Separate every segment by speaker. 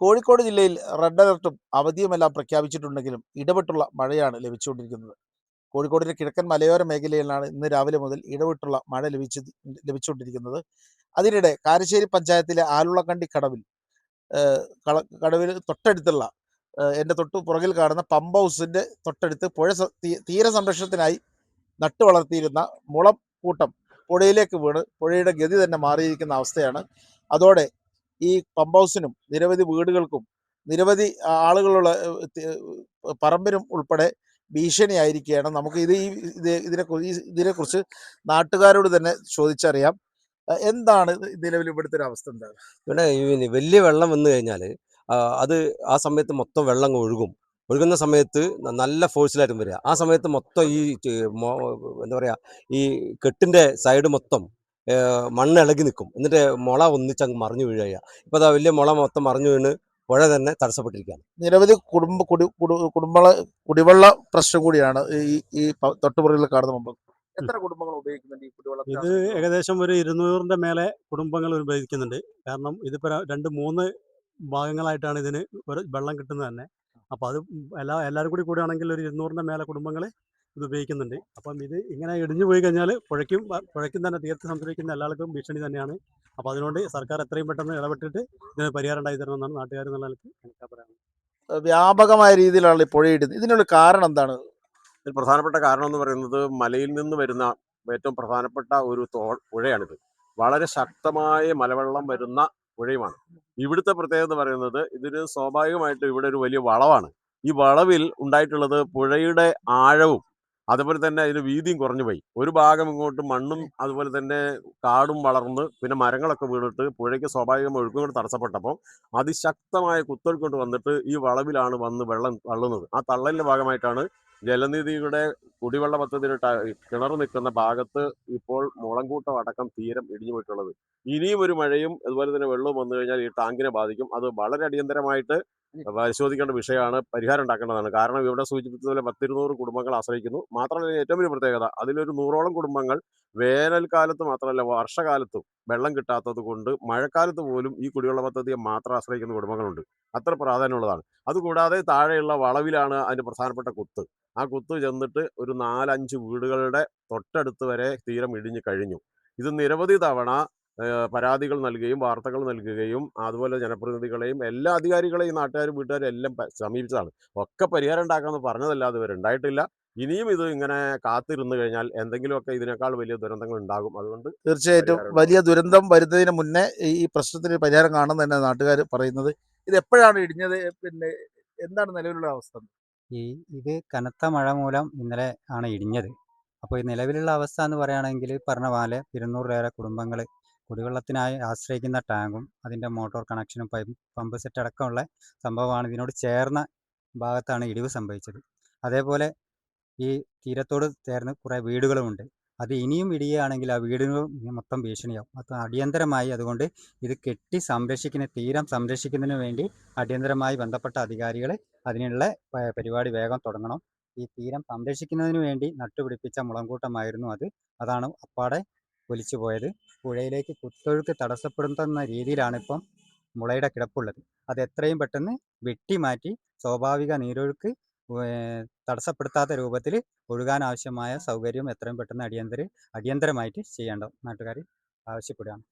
Speaker 1: കോഴിക്കോട് ജില്ലയിൽ റെഡ് അലർട്ടും അവധിയുമെല്ലാം പ്രഖ്യാപിച്ചിട്ടുണ്ടെങ്കിലും ഇടവിട്ടുള്ള മഴയാണ് ലഭിച്ചുകൊണ്ടിരിക്കുന്നത്. കോഴിക്കോടിന്റെ കിഴക്കൻ മലയോര മേഖലയിലാണ് ഇന്ന് രാവിലെ മുതൽ ഇടവിട്ടുള്ള മഴ ലഭിച്ചുകൊണ്ടിരിക്കുന്നത്. അതിനിടെ കാരശ്ശേരി പഞ്ചായത്തിലെ ആലുള്ളക്കണ്ടി കടവിൽ കടവിൽ തൊട്ടടുത്തുള്ള എൻ്റെ തൊട്ടു പുറകിൽ കാണുന്ന പമ്പ് ഹൗസിൻ്റെ തൊട്ടടുത്ത് തീരസംരക്ഷണത്തിനായി നട്ടു വളർത്തിയിരുന്ന മുളം കൂട്ടം പുഴയിലേക്ക് വീണ് പുഴയുടെ ഗതി തന്നെ മാറിയിരിക്കുന്ന അവസ്ഥയാണ്. അതോടെ ഈ പമ്പ് ഹൗസിനും നിരവധി വീടുകൾക്കും നിരവധി ആളുകളുള്ള പറമ്പിനും ഉൾപ്പെടെ ഭീഷണിയായിരിക്കുകയാണ്. നമുക്ക് ഇതിനെക്കുറിച്ച് നാട്ടുകാരോട് തന്നെ ചോദിച്ചറിയാം. എന്താണ് നിലവിൽ ഇവിടുത്തെ ഒരു അവസ്ഥ? എന്താണ്
Speaker 2: ഇവിടെ ഈ വലിയ വെള്ളം വന്നു കഴിഞ്ഞാൽ അത് ആ സമയത്ത് മൊത്തം വെള്ളം ഒഴുകുന്ന സമയത്ത് നല്ല ഫോഴ്സിലായിട്ടും വരിക. ആ സമയത്ത് മൊത്തം ഈ എന്താ പറയുക, ഈ കെട്ടിൻ്റെ സൈഡ് മൊത്തം മണ്ണ് ഇളകി നിൽക്കും. എന്നിട്ട് മുള ഒന്നിച്ചങ്ങ് മറിഞ്ഞു വീഴുക. ഇപ്പോൾ അതാ വലിയ മുള മൊത്തം മറിഞ്ഞു വീണ് പുഴ തന്നെ തടസ്സപ്പെട്ടിരിക്കുകയാണ്.
Speaker 1: നിരവധി കുടിവെള്ള പ്രശ്നം കൂടിയാണ് ഈ തൊട്ടുപുറകിൽ കാണുന്ന മുമ്പ്. എത്ര കുടുംബങ്ങൾ ഉപയോഗിക്കുന്നുണ്ട് ഈ കുടിവെള്ളം?
Speaker 3: ഇത് ഏകദേശം ഒരു 200-ന്റെ മേലെ കുടുംബങ്ങൾ ഉപയോഗിക്കുന്നുണ്ട്. കാരണം ഇതിപ്പോൾ 2-3 ഭാഗങ്ങളായിട്ടാണ് ഇതിന് വെള്ളം കിട്ടുന്നത് തന്നെ. അപ്പോൾ അത് എല്ലാവരും കൂടിയാണെങ്കിൽ ഒരു 200-ന്റെ മേലെ കുടുംബങ്ങൾ ഇത് ഉപയോഗിക്കുന്നുണ്ട്. അപ്പം ഇത് ഇങ്ങനെ ഇടിഞ്ഞു പോയി കഴിഞ്ഞാൽ പുഴയ്ക്കും തന്നെ തീരത്ത് സംരക്ഷിക്കുന്ന എല്ലാവർക്കും ഭീഷണി തന്നെയാണ്. അപ്പോൾ അതിനോട് സർക്കാർ എത്രയും പെട്ടെന്ന് ഇടപെട്ടിട്ട് ഇതിന് പരിഹാരം ഉണ്ടായി തരണമെന്നാണ് നാട്ടുകാർ എന്നുള്ള നിലയ്ക്ക് എനിക്ക് പറയാനുള്ളത്.
Speaker 1: വ്യാപകമായ രീതിയിലാണ് ഈ പുഴയിടുന്നത്. ഇതിനുള്ള കാരണം എന്താണ്?
Speaker 4: ഇതിൽ പ്രധാനപ്പെട്ട കാരണം എന്ന് പറയുന്നത് മലയിൽ നിന്ന് വരുന്ന ഏറ്റവും പ്രധാനപ്പെട്ട ഒരു പുഴയാണിത്. വളരെ ശക്തമായ മലവെള്ളം വരുന്ന പുഴയുമാണ്. ഇവിടുത്തെ പ്രത്യേകത എന്ന് പറയുന്നത് ഇതിന് സ്വാഭാവികമായിട്ട് ഇവിടെ ഒരു വലിയ വളവാണ്. ഈ വളവിൽ ഉണ്ടായിട്ടുള്ളത് പുഴയുടെ ആഴവും അതുപോലെ തന്നെ അതിന് വീതിയും കുറഞ്ഞു പോയി. ഒരു ഭാഗം ഇങ്ങോട്ട് മണ്ണും അതുപോലെ തന്നെ കാടും വളർന്ന് പിന്നെ മരങ്ങളൊക്കെ വീണിട്ട് പുഴയ്ക്ക് സ്വാഭാവികമായി ഒഴുക്കും കൊണ്ട് തടസ്സപ്പെട്ടപ്പോൾ അതിശക്തമായ കുത്തൊഴുക്ക് കൊണ്ട് വന്നിട്ട് ഈ വളവിലാണ് വന്ന് വെള്ളം തള്ളുന്നത്. ആ തള്ളലിന്റെ ഭാഗമായിട്ടാണ് ജലനിധിയുടെ കുടിവെള്ള പദ്ധതിയുടെ കിണർ നിൽക്കുന്ന ഭാഗത്ത് ഇപ്പോൾ മുളങ്കൂട്ടം അടക്കം തീരം ഇടിഞ്ഞു പോയിട്ടുള്ളത്. ഇനിയും ഒരു മഴയും അതുപോലെ തന്നെ വെള്ളവും വന്നു കഴിഞ്ഞാൽ ഈ ടാങ്കിനെ ബാധിക്കും. അത് വളരെ അടിയന്തരമായിട്ട് പരിശോധിക്കേണ്ട വിഷയമാണ്, പരിഹാരം ഉണ്ടാക്കേണ്ടതാണ്. കാരണം ഇവിടെ സൂചിപ്പിച്ചതുപോലെ 100-200 കുടുംബങ്ങൾ ആശ്രയിക്കുന്നു. മാത്രമല്ല ഏറ്റവും വലിയ പ്രത്യേകത, അതിലൊരു 100ഓളം കുടുംബങ്ങൾ വേനൽക്കാലത്ത് മാത്രമല്ല വർഷകാലത്തും വെള്ളം കിട്ടാത്തത് കൊണ്ട് മഴക്കാലത്ത് പോലും ഈ കുടിവെള്ള പദ്ധതിയെ മാത്രം ആശ്രയിക്കുന്ന കുടുംബങ്ങളുണ്ട്. അത്ര പ്രാധാന്യമുള്ളതാണ്. അതുകൂടാതെ താഴെയുള്ള വളവിലാണ് അതിൻ്റെ പ്രധാനപ്പെട്ട കുത്ത്. ആ കുത്ത് ചെന്നിട്ട് ഒരു 4-5 വീടുകളുടെ തൊട്ടടുത്ത് വരെ തീരം ഇടിഞ്ഞു കഴിഞ്ഞു. ഇത് നിരവധി തവണ പരാതികൾ നൽകുകയും വാർത്തകൾ നൽകുകയും അതുപോലെ ജനപ്രതിനിധികളെയും എല്ലാ അധികാരികളെയും നാട്ടുകാരും വീട്ടുകാരും എല്ലാം സമീപിച്ചതാണ്. ഒക്കെ പരിഹാരം ഉണ്ടാക്കാമെന്ന് പറഞ്ഞതല്ലാതെ ഇവർ ഉണ്ടായിട്ടില്ല. ഇനിയും ഇത് ഇങ്ങനെ കാത്തിരുന്നു കഴിഞ്ഞാൽ എന്തെങ്കിലുമൊക്കെ ഇതിനേക്കാൾ വലിയ ദുരന്തങ്ങൾ ഉണ്ടാകും. അതുകൊണ്ട്
Speaker 1: തീർച്ചയായിട്ടും വലിയ ദുരന്തം വരുന്നതിന് മുന്നേ ഈ പ്രശ്നത്തിന് പരിഹാരം കാണും തന്നെ നാട്ടുകാർ പറയുന്നത്. ഇത് എപ്പോഴാണ് ഇടിഞ്ഞത്? പിന്നെ എന്താണ് നിലവിലുള്ള അവസ്ഥ?
Speaker 5: ഇത് കനത്ത മഴ മൂലം ഇന്നലെ ആണ് ഇടിഞ്ഞത്. അപ്പോൾ ഈ നിലവിലുള്ള അവസ്ഥ എന്ന് പറയുകയാണെങ്കിൽ പറഞ്ഞ പോലെ 200-ലേറെ കുടുംബങ്ങൾ കുടിവെള്ളത്തിനായി ആശ്രയിക്കുന്ന ടാങ്കും അതിൻ്റെ മോട്ടോർ കണക്ഷനും പമ്പ് സെറ്റ് അടക്കമുള്ള സംഭവമാണ്. ഇതിനോട് ചേർന്ന ഭാഗത്താണ് ഇടിവ് സംഭവിച്ചത്. അതേപോലെ ഈ തീരത്തോട് ചേർന്ന് കുറേ വീടുകളുമുണ്ട്. അത് ഇനിയും ഇടിയുകയാണെങ്കിൽ ആ വീടുകൾ മൊത്തം ഭീഷണിയാവും. അത് അടിയന്തരമായി അതുകൊണ്ട് ഇത് കെട്ടി തീരം സംരക്ഷിക്കുന്നതിന് വേണ്ടി അടിയന്തരമായി ബന്ധപ്പെട്ട അധികാരികൾ അതിനുള്ള പരിപാടി വേഗം തുടങ്ങണം. ഈ തീരം സംരക്ഷിക്കുന്നതിന് വേണ്ടി നട്ടുപിടിപ്പിച്ച മുളങ്കൂട്ടമായിരുന്നു അതാണ് അപ്പാടെ ഒലിച്ചു പോയത്. പുഴയിലേക്ക് കുത്തൊഴുക്ക് തടസ്സപ്പെടുത്തുന്ന രീതിയിലാണ് ഇപ്പം മുളയുടെ കിടപ്പുള്ളത്. അത് എത്രയും പെട്ടെന്ന് വെട്ടിമാറ്റി സ്വാഭാവിക നീരൊഴുക്ക് തടസ്സപ്പെടുത്താത്ത രൂപത്തിൽ ഒഴുകാൻ ആവശ്യമായ സൗകര്യം എത്രയും പെട്ടെന്ന് അടിയന്തരമായിട്ട് ചെയ്യേണ്ട നാട്ടുകാർ ആവശ്യപ്പെടുകയാണ്.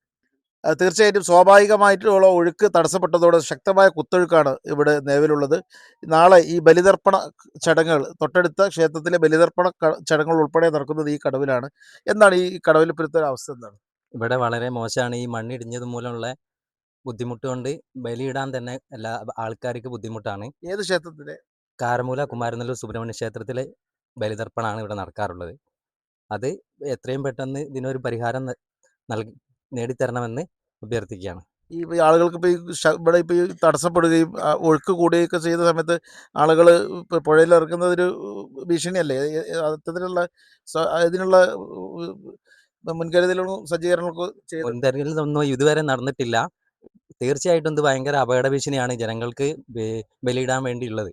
Speaker 1: തീർച്ചയായിട്ടും സ്വാഭാവികമായിട്ടുള്ള ഒഴുക്ക് തടസ്സപ്പെട്ടതോടെ ശക്തമായ കുത്തൊഴുക്കാണ് ഇവിടെ നിലവിലുള്ളത്. നാളെ ഈ ബലിതർപ്പണ ചടങ്ങുകൾ തൊട്ടടുത്ത ക്ഷേത്രത്തിലെ ബലിതർപ്പണ ചടങ്ങുകൾ ഉൾപ്പെടെ നടക്കുന്നത് ഈ കടവിലാണ്. എന്താണ് ഈ കടവിൽപ്പെടുത്ത അവസ്ഥ? എന്താണ്
Speaker 6: ഇവിടെ വളരെ മോശമാണ്. ഈ മണ്ണിടിഞ്ഞത് മൂലമുള്ള ബുദ്ധിമുട്ട് കൊണ്ട് ബലിയിടാൻ തന്നെ എല്ലാ ആൾക്കാർക്ക് ബുദ്ധിമുട്ടാണ്.
Speaker 1: ഏത് ക്ഷേത്രത്തിലെ?
Speaker 6: കാരമൂല കുമാരനല്ലൂർ സുബ്രഹ്മണ്യ ക്ഷേത്രത്തിലെ ബലിതർപ്പണമാണ് ഇവിടെ നടക്കാറുള്ളത്. അത് എത്രയും പെട്ടെന്ന് ഇതിനൊരു പരിഹാരം നേടിത്തരണമെന്ന് അഭ്യർത്ഥിക്കുകയാണ്.
Speaker 1: ഈ ആളുകൾക്ക് ഇവിടെ ഇപ്പോൾ ഈ തടസ്സപ്പെടുകയും ഒഴുക്ക് കൂടുകയൊക്കെ ചെയ്ത സമയത്ത് ആളുകൾ പുഴയിൽ ഇറക്കുന്നതൊരു ഭീഷണിയല്ലേ? ഇതിനുള്ള മുൻകരുതലും സജ്ജീകരണങ്ങളൊക്കെ
Speaker 6: മുൻകരുതലൊന്നും ഇതുവരെ നടന്നിട്ടില്ല. തീർച്ചയായിട്ടും ഇത് ഭയങ്കര അപകട ഭീഷണിയാണ് ജനങ്ങൾക്ക് ബലിയിടാൻ വേണ്ടിയുള്ളത്.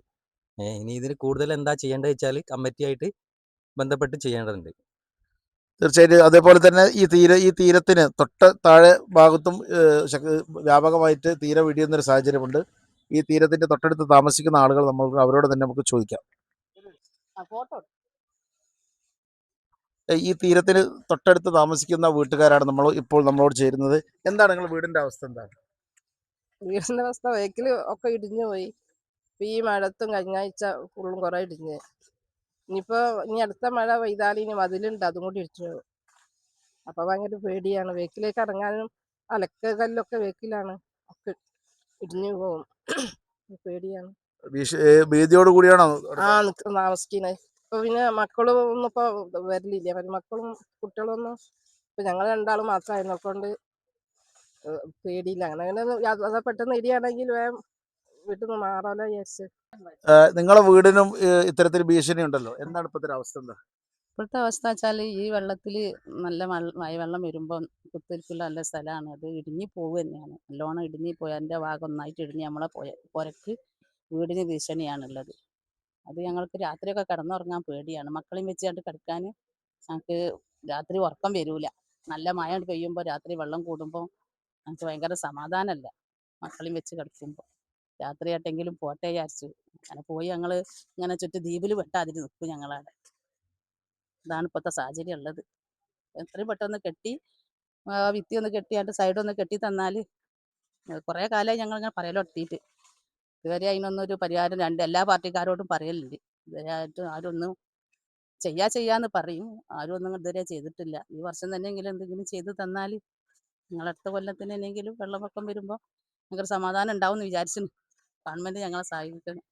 Speaker 6: ഇനി ഇതിന് കൂടുതൽ എന്താ ചെയ്യേണ്ടത് വെച്ചാൽ കമ്മിറ്റിയായിട്ട് ബന്ധപ്പെട്ട് ചെയ്യേണ്ടതുണ്ട്.
Speaker 1: തീർച്ചയായിട്ടും. അതേപോലെ തന്നെ ഈ തീരത്തിന് തൊട്ട് താഴെ ഭാഗത്തും വ്യാപകമായിട്ട് തീരം ഇടിയുന്നൊരു സാഹചര്യമുണ്ട്. ഈ തീരത്തിന്റെ തൊട്ടടുത്ത് താമസിക്കുന്ന ആളുകൾ നമുക്ക് അവരോട് തന്നെ നമുക്ക് ചോദിക്കാം. ഈ തീരത്തിന് തൊട്ടടുത്ത് താമസിക്കുന്ന വീട്ടുകാരാണ് നമ്മൾ ഇപ്പോൾ നമ്മളോട് ചേരുന്നത്. എന്താണ് നിങ്ങളുടെ വീടിന്റെ അവസ്ഥ എന്താണ്?
Speaker 7: വീടിന്റെ അവസ്ഥ വേക്കില് ഒക്കെ ഇടിഞ്ഞു പോയി. ഇപ്പൊ ഈ മഴത്തും കഴിഞ്ഞ ആഴ്ച ഫുള്ളും കുറെ ഇടിഞ്ഞ്. ഇനി അടുത്ത മഴ പെയ്താൽ ഇനി മതിലുണ്ട്, അതും കൂടി ഇടിച്ചു പോകും. അപ്പൊ ഭയങ്കര പേടിയാണ്. വേക്കിലേക്ക് ഇറങ്ങാനും അലക്ക കല്ലൊക്കെ വേക്കിലാണ്, ഒക്കെ ഇടിഞ്ഞു പോകും. പേടിയാണ്.
Speaker 1: ഭീതിയോട് കൂടിയാണോ
Speaker 7: താമസിക്കുന്നത്? ഇപ്പൊ പിന്നെ മക്കളും ഒന്നും ഇപ്പൊ വരലില്ല. മക്കളും കുട്ടികളൊന്നും ഇപ്പൊ ഞങ്ങൾ രണ്ടാളും മാത്രമായിരുന്നു. അതുകൊണ്ട് പേടിയില്ല. അങ്ങനെ പെട്ടെന്ന് ഇടിയാണെങ്കിൽ വേഗം വീട്ടിൽ നിന്ന് മാറാലോ വിചാരിച്ച്.
Speaker 1: നിങ്ങളെ വീടിനും ഇത്തരത്തിൽ ഭീഷണി ഉണ്ടല്ലോ, എന്താണ് ഇപ്പോഴത്തെ അവസ്ഥ? എന്താ
Speaker 8: ഇപ്പോഴത്തെ അവസ്ഥ വെച്ചാൽ ഈ വെള്ളത്തിൽ നല്ല മഴവെള്ളം വരുമ്പം കുത്തിരിക്കുള്ള നല്ല സ്ഥലമാണ്. അത് ഇടിഞ്ഞു പോവുക തന്നെയാണ്. നല്ലോണം ഇടിഞ്ഞു പോയി അതിൻ്റെ ഭാഗം ഒന്നായിട്ട് ഇടിഞ്ഞ് നമ്മളെ പുരക്ക് വീടിന് ഭീഷണിയാണുള്ളത്. അത് ഞങ്ങൾക്ക് രാത്രിയൊക്കെ കിടന്നുറങ്ങാൻ പേടിയാണ്. മക്കളെയും വെച്ചുകൊണ്ട് കിടക്കാൻ ഞങ്ങൾക്ക് രാത്രി ഉറക്കം വരില്ല. നല്ല മഴ പെയ്യുമ്പോൾ രാത്രി വെള്ളം കൂടുമ്പോൾ ഞങ്ങൾക്ക് ഭയങ്കര സമാധാനമല്ല. മക്കളെയും വെച്ച് കിടക്കുമ്പോൾ രാത്രിയായിട്ടെങ്കിലും പോട്ടെ വിചാരിച്ചു അങ്ങനെ പോയി. ഞങ്ങൾ ഇങ്ങനെ ചുറ്റും ദ്വീപിൽ വെട്ടാതിരി നിൽക്കും ഞങ്ങളവിടെ. ഇതാണ് ഇപ്പോഴത്തെ സാഹചര്യം ഉള്ളത്. എത്രയും പെട്ടെന്ന് കെട്ടി ഭിത്തി ഒന്ന് കെട്ടിയാണ്ട് സൈഡൊന്ന് കെട്ടി തന്നാൽ. കുറേ കാലമായി ഞങ്ങളിങ്ങനെ പറയലൊട്ടിയിട്ട് ഇതുവരെ അതിനൊന്നും ഒരു പരിഹാരം എല്ലാ പാർട്ടിക്കാരോടും പറയലുണ്ട്. ഇതുവരെ ആയിട്ട് ആരൊന്നും ചെയ്യാന്ന് പറയും. ആരും ഒന്നും ഇതുവരെ ചെയ്തിട്ടില്ല. ഈ വർഷം തന്നെയെങ്കിലും എന്തെങ്കിലും ചെയ്ത് തന്നാൽ ഞങ്ങളടുത്ത കൊല്ലത്തിന് തന്നെയെങ്കിലും വെള്ളപ്പൊക്കം വരുമ്പോൾ ഞങ്ങൾക്ക് സമാധാനം ഉണ്ടാവും എന്ന് വിചാരിച്ചു. ഗവൺമെൻറ് ഞങ്ങളെ സഹായിക്കണം.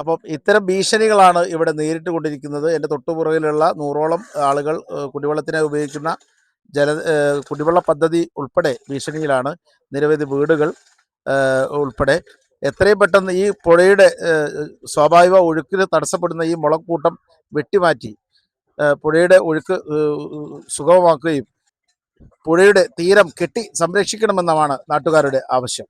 Speaker 1: അപ്പം ഇത്തരം ഭീഷണികളാണ് ഇവിടെ നേരിട്ട് കൊണ്ടിരിക്കുന്നത്. എൻ്റെ തൊട്ടുപുറകിലുള്ള 100ഓളം ആളുകൾ കുടിവെള്ളത്തിനായി ഉപയോഗിക്കുന്ന കുടിവെള്ള പദ്ധതി ഉൾപ്പെടെ ഭീഷണിയിലാണ്. നിരവധി വീടുകൾ ഉൾപ്പെടെ. എത്രയും പെട്ടെന്ന് ഈ പുഴയുടെ സ്വാഭാവിക ഒഴുക്കിന് തടസ്സപ്പെടുന്ന ഈ മുളക്കൂട്ടം വെട്ടിമാറ്റി പുഴയുടെ ഒഴുക്ക് സുഗമമാക്കുകയും പുഴയുടെ തീരം കെട്ടി സംരക്ഷിക്കണമെന്നാണ് നാട്ടുകാരുടെ ആവശ്യം.